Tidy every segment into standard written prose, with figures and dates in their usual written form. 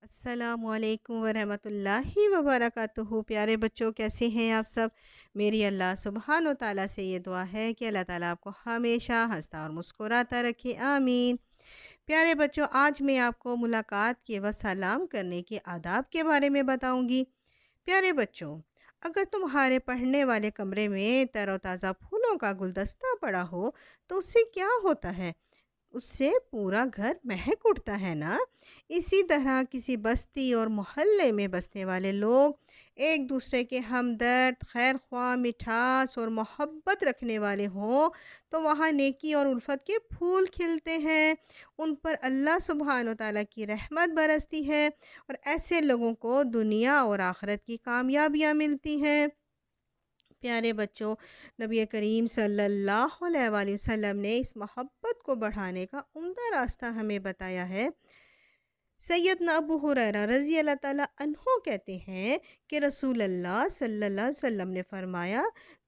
السلام علیکم ورحمۃ اللہ وبرکاتہ۔ پیارے بچوں، کیسے ہیں آپ سب؟ میری اللہ سبحانہ و تعالیٰ سے یہ دعا ہے کہ اللہ تعالیٰ آپ کو ہمیشہ ہنستا اور مسکراتا رکھے، آمین۔ پیارے بچوں، آج میں آپ کو ملاقات کے وقت سلام کرنے کے آداب کے بارے میں بتاؤں گی۔ پیارے بچوں، اگر تمہارے پڑھنے والے کمرے میں تر و تازہ پھولوں کا گلدستہ پڑا ہو تو اس سے کیا ہوتا ہے؟ اس سے پورا گھر مہک اٹھتا ہے نا۔ اسی طرح کسی بستی اور محلے میں بسنے والے لوگ ایک دوسرے کے ہمدرد، خیر خواہ، مٹھاس اور محبت رکھنے والے ہوں تو وہاں نیکی اور الفت کے پھول کھلتے ہیں، ان پر اللہ سبحانہ و تعالیٰ کی رحمت برستی ہے اور ایسے لوگوں کو دنیا اور آخرت کی کامیابیاں ملتی ہیں۔ پیارے بچوں، نبی کریم صلی اللہ علیہ وآلہ وسلم نے اس محبت کو بڑھانے کا عمدہ راستہ ہمیں بتایا ہے۔ سیدنا ابو ہریرہ رضی اللہ تعالیٰ عنہ کہتے ہیں کہ رسول اللہ صلی اللہ علیہ وسلم نے فرمایا،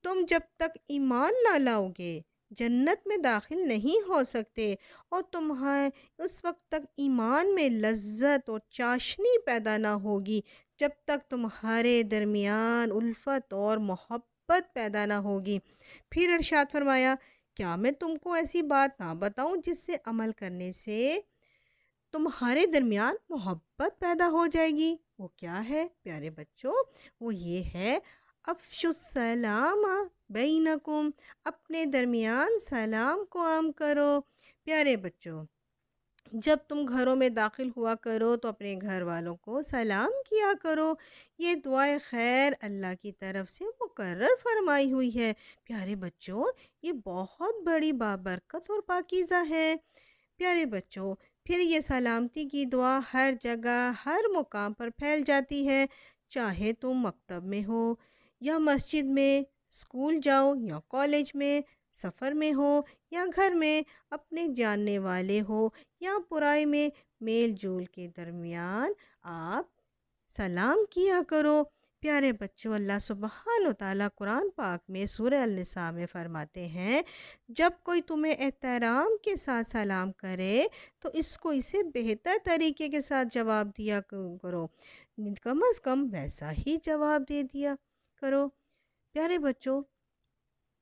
تم جب تک ایمان نہ لاؤ گے جنت میں داخل نہیں ہو سکتے، اور تمہیں اس وقت تک ایمان میں لذت اور چاشنی پیدا نہ ہوگی جب تک تمہارے درمیان الفت اور محبت پیدا نہ ہوگی۔ پھر ارشاد فرمایا، کیا میں تم کو ایسی بات نہ بتاؤں جس سے عمل کرنے سے تمہارے درمیان محبت پیدا ہو جائے گی؟ وہ کیا ہے پیارے بچوں؟ وہ یہ ہے، افشوا السلام بینکم، اپنے درمیان سلام کو عام کرو۔ پیارے بچوں، جب تم گھروں میں داخل ہوا کرو تو اپنے گھر والوں کو سلام کیا کرو، یہ دعائے خیر اللہ کی طرف سے مقرر فرمائی ہوئی ہے۔ پیارے بچوں، یہ بہت بڑی بابرکت اور پاکیزہ ہے۔ پیارے بچوں، پھر یہ سلامتی کی دعا ہر جگہ ہر مقام پر پھیل جاتی ہے، چاہے تم مکتب میں ہو یا مسجد میں، اسکول جاؤ یا کالج میں، سفر میں ہو یا گھر میں، اپنے جاننے والے ہو یا برائی میں، میل جول کے درمیان آپ سلام کیا کرو۔ پیارے بچوں، اللہ سبحانہ و تعالیٰ قرآن پاک میں سورہ النساء میں فرماتے ہیں، جب کوئی تمہیں احترام کے ساتھ سلام کرے تو اسے بہتر طریقے کے ساتھ جواب دیا کرو، کم از کم ویسا ہی جواب دے دیا کرو۔ پیارے بچوں،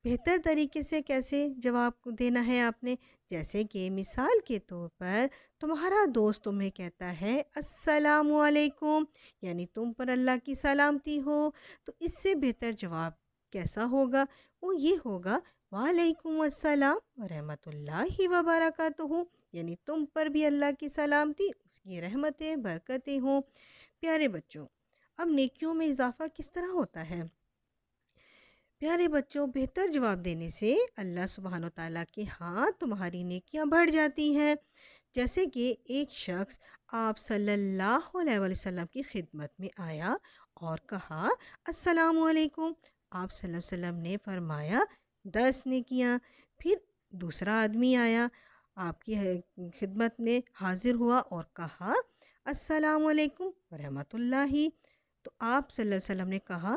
بہتر طریقے سے کیسے جواب دینا ہے آپ نے؟ جیسے کہ مثال کے طور پر تمہارا دوست تمہیں کہتا ہے السلام علیکم، یعنی تم پر اللہ کی سلامتی ہو، تو اس سے بہتر جواب کیسا ہوگا؟ وہ یہ ہوگا، وعلیکم السلام ورحمۃ اللہ وبرکاتہ، یعنی تم پر بھی اللہ کی سلامتی، اس کی رحمتیں برکتیں ہوں۔ پیارے بچوں، اب نیکیوں میں اضافہ کس طرح ہوتا ہے؟ پیارے بچوں، بہتر جواب دینے سے اللہ سبحانہ و تعالیٰ کے ہاں تمہاری نیکیاں بڑھ جاتی ہیں۔ جیسے کہ ایک شخص آپ صلی اللہ علیہ وآلہ وسلم کی خدمت میں آیا اور کہا السلام علیکم، آپ صلی اللہ علیہ وسلم نے فرمایا 10 نیکیاں۔ پھر دوسرا آدمی آیا، آپ کی خدمت میں حاضر ہوا اور کہا السلام علیکم ورحمۃ اللہ، تو آپ صلی اللہ علیہ وسلم نے کہا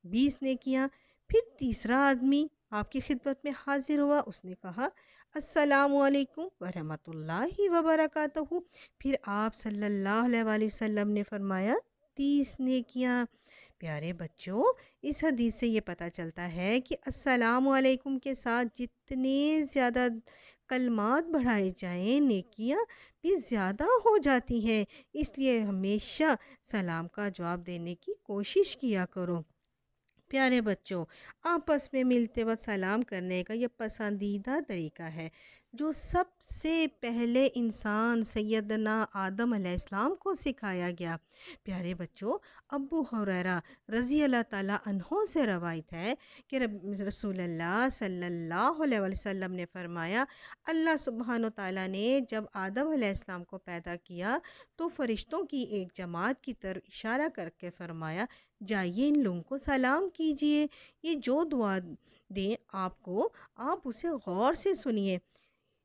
20 نیکیاں۔ پھر تیسرا آدمی آپ کی خدمت میں حاضر ہوا، اس نے کہا السلام علیکم ورحمۃ اللہ وبرکاتہ، پھر آپ صلی اللہ علیہ وآلہ وسلم نے فرمایا 30 نیکیاں۔ پیارے بچوں، اس حدیث سے یہ پتہ چلتا ہے کہ السلام علیکم کے ساتھ جتنے زیادہ کلمات بڑھائے جائیں نیکیاں بھی زیادہ ہو جاتی ہیں، اس لیے ہمیشہ سلام کا جواب دینے کی کوشش کیا کرو۔ پیارے بچوں، آپس میں ملتے وقت سلام کرنے کا یہ پسندیدہ طریقہ ہے جو سب سے پہلے انسان سیدنا آدم علیہ السلام کو سکھایا گیا۔ پیارے بچوں، ابو ہریرہ رضی اللہ تعالیٰ عنہ سے روایت ہے کہ رسول اللہ صلی اللہ علیہ وسلم نے فرمایا، اللہ سبحانہ و تعالیٰ نے جب آدم علیہ السلام کو پیدا کیا تو فرشتوں کی ایک جماعت کی طرف اشارہ کر کے فرمایا، جائیے ان لوگوں کو سلام کیجئے، یہ جو دعا دیں آپ کو، آپ اسے غور سے سنیے،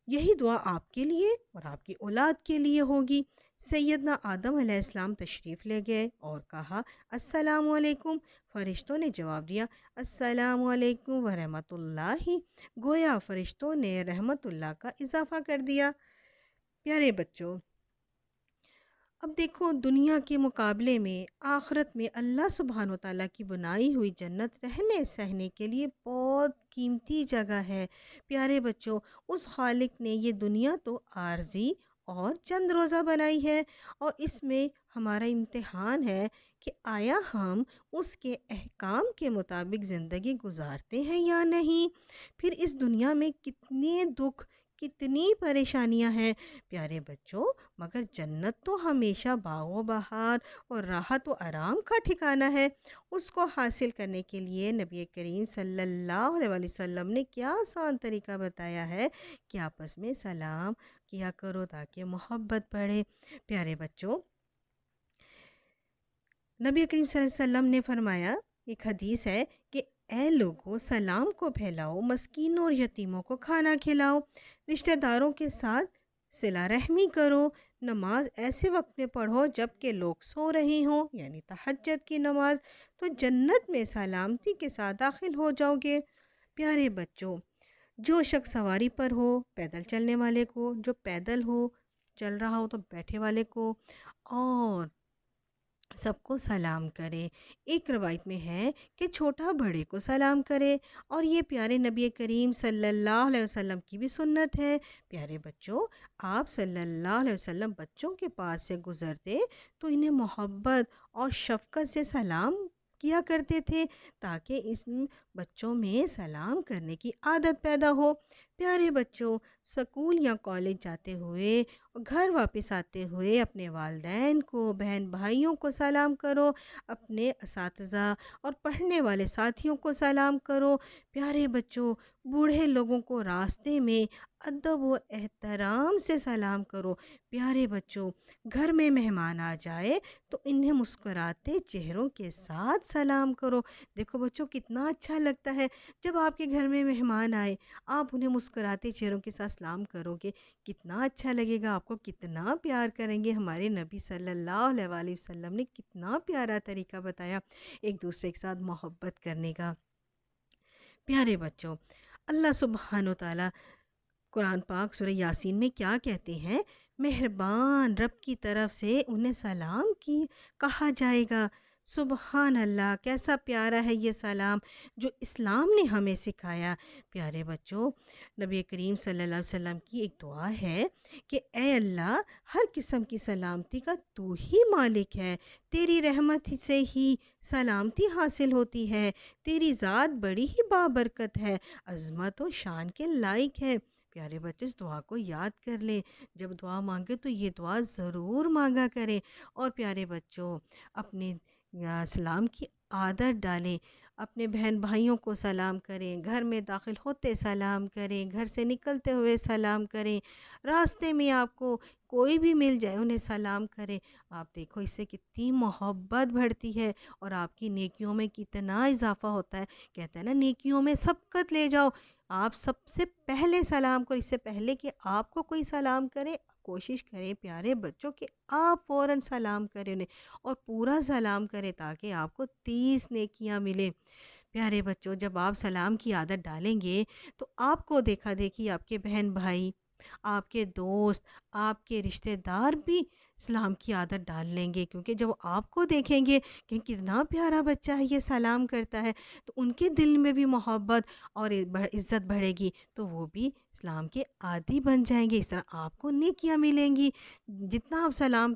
یہی دعا آپ کے لیے اور آپ کی اولاد کے لیے ہوگی۔ سیدنا آدم علیہ السلام تشریف لے گئے اور کہا السلام علیکم، فرشتوں نے جواب دیا السلام علیکم ورحمۃ اللہ، گویا فرشتوں نے رحمت اللہ کا اضافہ کر دیا۔ پیارے بچوں، اب دیکھو دنیا کے مقابلے میں آخرت میں اللہ سبحانہ و تعالیٰ کی بنائی ہوئی جنت رہنے سہنے کے لیے بہت قیمتی جگہ ہے۔ پیارے بچوں، اس خالق نے یہ دنیا تو عارضی اور چند روزہ بنائی ہے، اور اس میں ہمارا امتحان ہے کہ آیا ہم اس کے احکام کے مطابق زندگی گزارتے ہیں یا نہیں۔ پھر اس دنیا میں کتنے دکھ، کتنی پریشانیاں ہیں پیارے بچوں، مگر جنت تو ہمیشہ باغ و بہار اور راحت و آرام کا ٹھکانہ ہے۔ اس کو حاصل کرنے کے لیے نبی کریم صلی اللہ علیہ وسلم نے کیا آسان طریقہ بتایا ہے کہ آپس میں سلام کیا کرو تاکہ محبت بڑھے۔ پیارے بچوں، نبی کریم صلی اللہ علیہ وسلم نے فرمایا، ایک حدیث ہے کہ اے لوگو سلام کو پھیلاؤ، مسکینوں اور یتیموں کو کھانا کھلاؤ، رشتہ داروں کے ساتھ صلہ رحمی کرو، نماز ایسے وقت میں پڑھو جب کہ لوگ سو رہی ہوں، یعنی تہجد کی نماز، تو جنت میں سلامتی کے ساتھ داخل ہو جاؤ گے۔ پیارے بچوں، جو شخص سواری پر ہو، پیدل چلنے والے کو، جو پیدل ہو چل رہا ہو تو بیٹھے والے کو، اور سب کو سلام کرے۔ ایک روایت میں ہے کہ چھوٹا بڑے کو سلام کرے، اور یہ پیارے نبی کریم صلی اللہ علیہ وسلم کی بھی سنت ہے۔ پیارے بچوں، آپ صلی اللہ علیہ وسلم بچوں کے پاس سے گزرتے تو انہیں محبت اور شفقت سے سلام کیا کرتے تھے، تاکہ اس بچوں میں سلام کرنے کی عادت پیدا ہو۔ پیارے بچوں، سکول یا کالج جاتے ہوئے، گھر واپس آتے ہوئے اپنے والدین کو، بہن بھائیوں کو سلام کرو، اپنے اساتذہ اور پڑھنے والے ساتھیوں کو سلام کرو۔ پیارے بچوں، بوڑھے لوگوں کو راستے میں ادب و احترام سے سلام کرو۔ پیارے بچوں، گھر میں مہمان آ جائے تو انہیں مسکراتے چہروں کے ساتھ سلام کرو۔ دیکھو بچوں، کتنا اچھا لگتا ہے جب آپ کے گھر میں مہمان آئے، آپ انہیں مسکراتے چہروں کے ساتھ سلام کرو گے، کتنا اچھا لگے گا، آپ کو کتنا پیار کریں گے۔ ہمارے نبی صلی اللہ علیہ وآلہ وسلم نے کتنا پیارا طریقہ بتایا ایک دوسرے کے ساتھ محبت کرنے کا۔ پیارے بچوں، اللہ سبحانہ و تعالیٰ قرآن پاک سورہ یاسین میں کیا کہتے ہیں؟ مہربان رب کی طرف سے انہیں سلام کی کہا جائے گا۔ سبحان اللہ، کیسا پیارا ہے یہ سلام جو اسلام نے ہمیں سکھایا۔ پیارے بچوں، نبی کریم صلی اللہ علیہ وسلم کی ایک دعا ہے کہ اے اللہ، ہر قسم کی سلامتی کا تو ہی مالک ہے، تیری رحمت سے ہی سلامتی حاصل ہوتی ہے، تیری ذات بڑی ہی بابرکت ہے، عظمت و شان کے لائق ہے۔ پیارے بچے، اس دعا کو یاد کر لیں، جب دعا مانگے تو یہ دعا ضرور مانگا کریں۔ اور پیارے بچوں، اپنے سلام کی عادت ڈالیں، اپنے بہن بھائیوں کو سلام کریں، گھر میں داخل ہوتے سلام کریں، گھر سے نکلتے ہوئے سلام کریں، راستے میں آپ کو کوئی بھی مل جائے انہیں سلام کریں۔ آپ دیکھو اس سے کتنی محبت بڑھتی ہے اور آپ کی نیکیوں میں کتنا اضافہ ہوتا ہے۔ کہتے ہیں نا، نیکیوں میں سبقت لے جاؤ، آپ سب سے پہلے سلام کرو، اس سے پہلے کہ آپ کو کوئی سلام کرے کوشش کریں پیارے بچوں کہ آپ فوراً سلام کریں انہیں، اور پورا سلام کریں تاکہ آپ کو 30 نیکیاں ملیں۔ پیارے بچوں، جب آپ سلام کی عادت ڈالیں گے تو آپ کو دیکھا دیکھی آپ کے بہن بھائی، آپ کے دوست، آپ کے رشتہ دار بھی سلام کی عادت ڈال لیں گے، کیونکہ جب وہ آپ کو دیکھیں گے کہ کتنا پیارا بچہ ہے، یہ سلام کرتا ہے، تو ان کے دل میں بھی محبت اور عزت بڑھے گی، تو وہ بھی اسلام کے عادی بن جائیں گے۔ اس طرح آپ کو نیکیاں ملیں گی۔ جتنا آپ سلام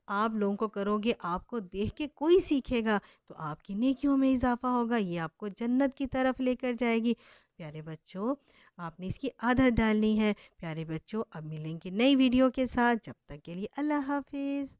آپ لوگوں کو کرو گے، آپ کو دیکھ کے کوئی سیکھے گا تو آپ کی نیکیوں میں اضافہ ہوگا، یہ آپ کو جنت کی طرف لے کر جائے گی۔ پیارے بچوں، آپ نے اس کی عادت ڈالنی ہے۔ پیارے بچوں، اب ملیں گے نئی ویڈیو کے ساتھ، جب تک کے لیے اللہ حافظ۔